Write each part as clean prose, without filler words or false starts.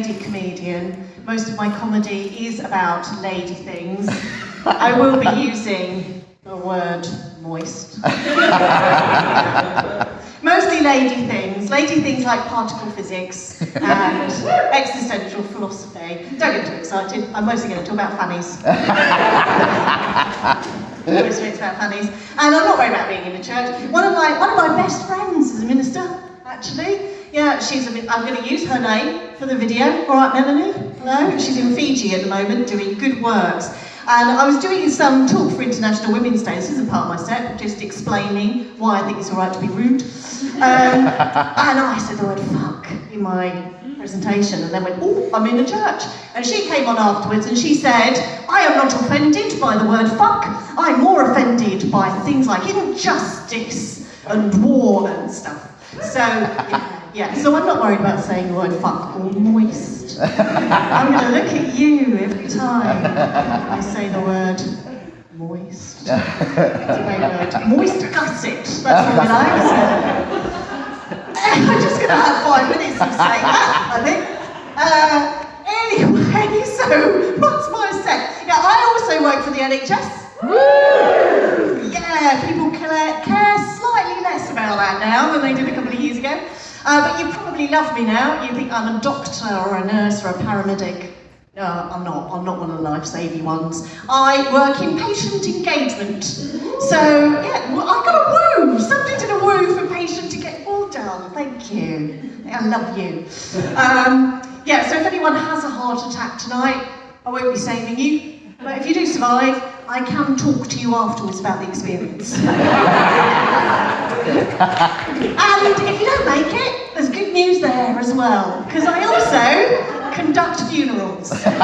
lady comedian. Most of my comedy is about lady things. I will be using the word moist. Mostly lady things like particle physics and existential philosophy. Don't get too excited, I'm mostly going to talk about fannies. Mostly it's about fannies. And I'm not worried about being in the church. One of my best friends is a minister, actually. Yeah, I'm going to use her name for the video. All right, Melanie? Hello? She's in Fiji at the moment doing good works. And I was doing some talk for International Women's Day. This isn't part of my set, just explaining why I think it's all right to be rude. And I said the word fuck in my presentation and then went, oh, I'm in a church. And she came on afterwards and she said, I am not offended by the word fuck. I'm more offended by things like injustice and war and stuff. So, yeah, so I'm not worried about saying the word fuck or moist. I'm going to look at you every time I say the word moist. It's a great word. Moist gusset, that's what I say. I'm just going to have 5 minutes of saying that, I think. Anyway, so what's my set? Yeah, I also work for the NHS. Woo! Yeah, people care slightly less about that now than they did a couple of years ago. But you probably love me now. You think I'm a doctor or a nurse or a paramedic. No, I'm not. I'm not one of the life-saving ones. I work in patient engagement. So, yeah, I got a woo! Somebody did a woo for patient engagement. Well done, thank you. I love you. Yeah, so if anyone has a heart attack tonight, I won't be saving you. But if you do survive, I can talk to you afterwards about the experience. And if you don't make it, there's good news there as well, because I also conduct funerals. Yeah,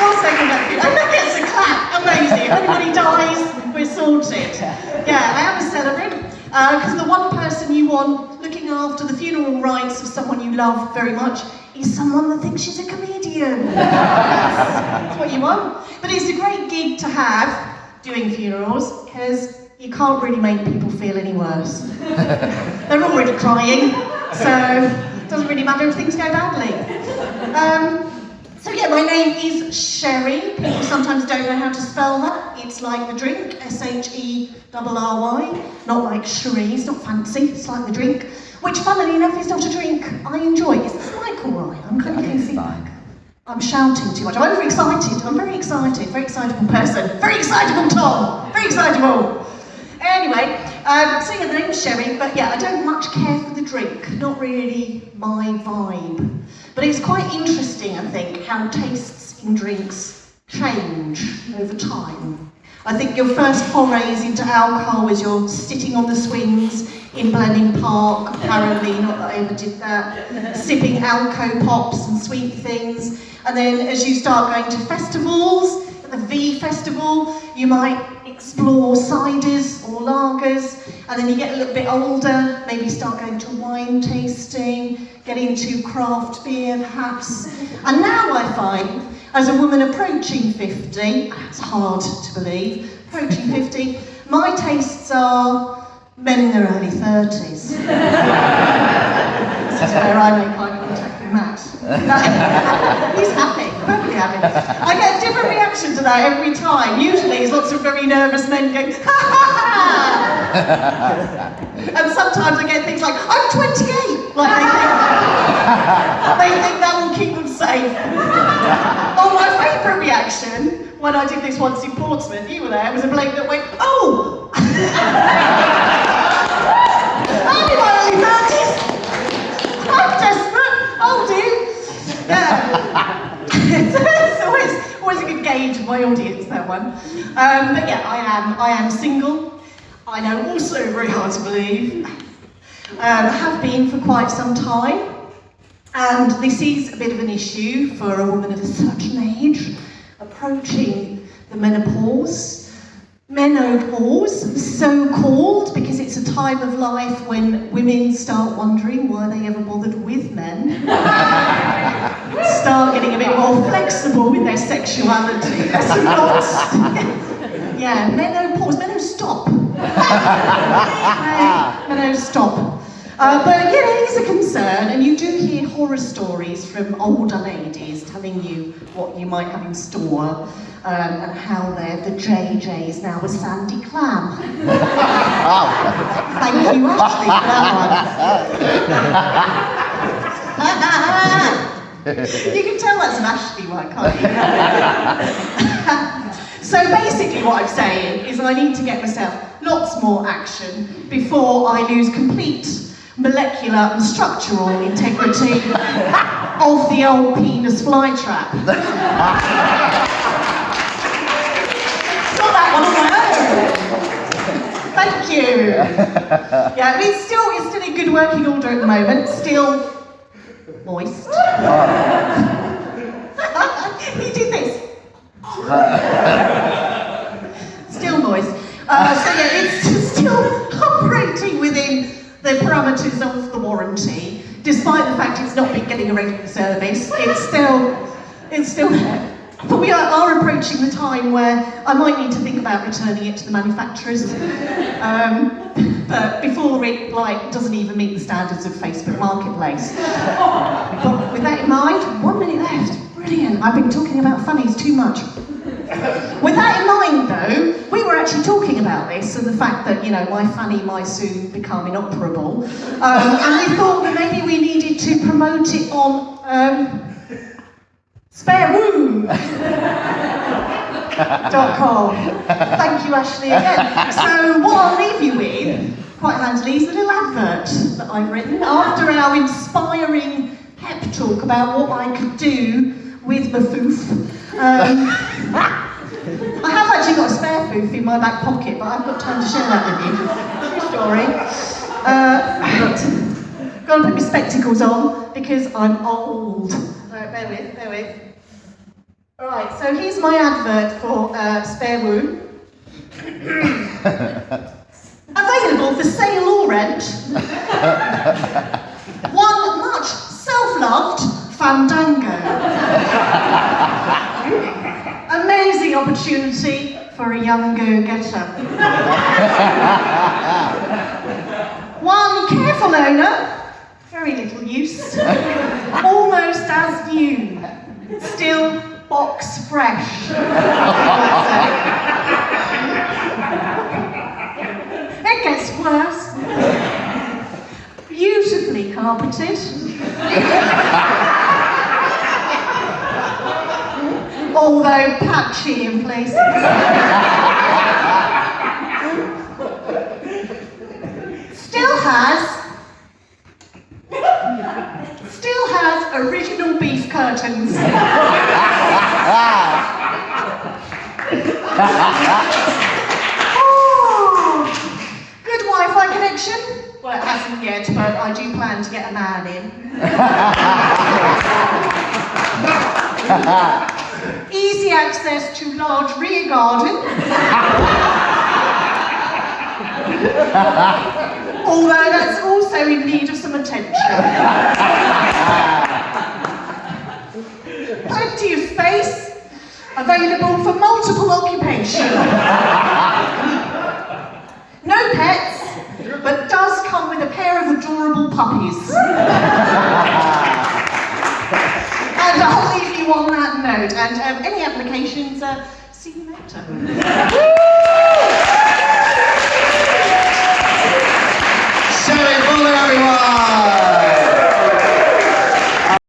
also conduct funerals. And that gets a clap, amazing. If anybody dies, we're sorted. Yeah, I am a celebrant, because the one person you want looking after the funeral rites of someone you love very much is someone that thinks she's a comedian. That's what you want. But it's a great gig to have, doing funerals, because you can't really make people feel any worse. They're already crying, so it doesn't really matter if things go badly. So yeah, my name is Sherry. People sometimes don't know how to spell that. It's like the drink, S-H-E-R-R-Y. Not like Cherie, it's not fancy, it's like the drink. Which, funnily enough, is not a drink I enjoy. Is this mic all right? I'm kind of getting feedback. I'm shouting too much. I'm overexcited. I'm very excited. Very excitable person. Very excitable Tom. Very excitable. Anyway, so yeah, the name's Sherry, but yeah, I don't much care for the drink. Not really my vibe. But it's quite interesting, I think, how tastes in drinks change over time. I think your first forays into alcohol is you're sitting on the swings in Blenheim Park, apparently, not that I ever did that, sipping Alco Pops and sweet things. And then as you start going to festivals, at the V Festival, you might explore ciders or lagers, and then you get a little bit older, maybe start going to wine tasting, get into craft beer perhaps. And now I find, as a woman approaching 50, it's hard to believe, approaching 50, my tastes are men in their early 30s. This is where I make eye contact with Matt. He's happy, perfectly happy. I get a different reaction to that every time. Usually it's lots of very nervous men going, ha ha ha! And sometimes I get things like, I'm 28! Like they think that will keep them safe. Oh, my favourite reaction, when I did this once in Portsmouth, you were there, was a bloke that went, oh! I'm in my early 30s! I'm desperate! Oh dear! Yeah. It's always a good gauge of my audience, that one. But yeah, I am single. I know, also very hard to believe. Have been for quite some time. And this is a bit of an issue for a woman of a certain age, approaching the menopause. Menopause, so called, because it's a time of life when women start wondering why they ever bothered with men. Start getting a bit more flexible with their sexuality. So not, yeah, menopause, menostop. Menostop. But it is a concern, and you do hear horror stories from older ladies telling you what you might have in store, and how they're the JJs now with Sandy Clam. Thank you, Ashley, for that one. You can tell that's an Ashley one, can't you? So basically what I'm saying is I need to get myself lots more action before I lose complete molecular and structural integrity of the old penis flytrap. Got that one on my own. Thank you. Yeah, it's still in good working order at the moment. Still moist. He did this. Still moist. So yeah, it's still operating within the parameters of the warranty, despite the fact it's not been getting a regular service. It's still there. But we are approaching the time where I might need to think about returning it to the manufacturers. But before it doesn't even meet the standards of Facebook Marketplace. But with that in mind, 1 minute left. Brilliant. I've been talking about funnies too much. With that in mind, though, we were actually talking about this and the fact that, my fanny might soon become inoperable. And we thought that maybe we needed to promote it on spareroom.com. Thank you, Ashley, again. So what I'll leave you with, quite handily, is a little advert that I've written after our inspiring pep talk about what I could do with my foof. I have actually got a spare foof in my back pocket, but I've got time to share that with you. True story. Got to put my spectacles on because I'm old. Bear with. Alright, so here's my advert for Spare Room. Available for sale or rent. One much self-loved fandango. Amazing opportunity for a young go-getter. One careful owner, very little use, almost as new, still box fresh. It gets worse. Beautifully carpeted. Although patchy in places. Still has original beef curtains. Oh, good Wi-Fi connection? Well, it hasn't yet, but I do plan to get a man in. Easy access to large rear garden. Although that's also in need of some attention. Plenty of space, available for multiple occupation. No pets, but does come with a pair of adorable puppies. And I'll leave you on that note. And any applications, see you later.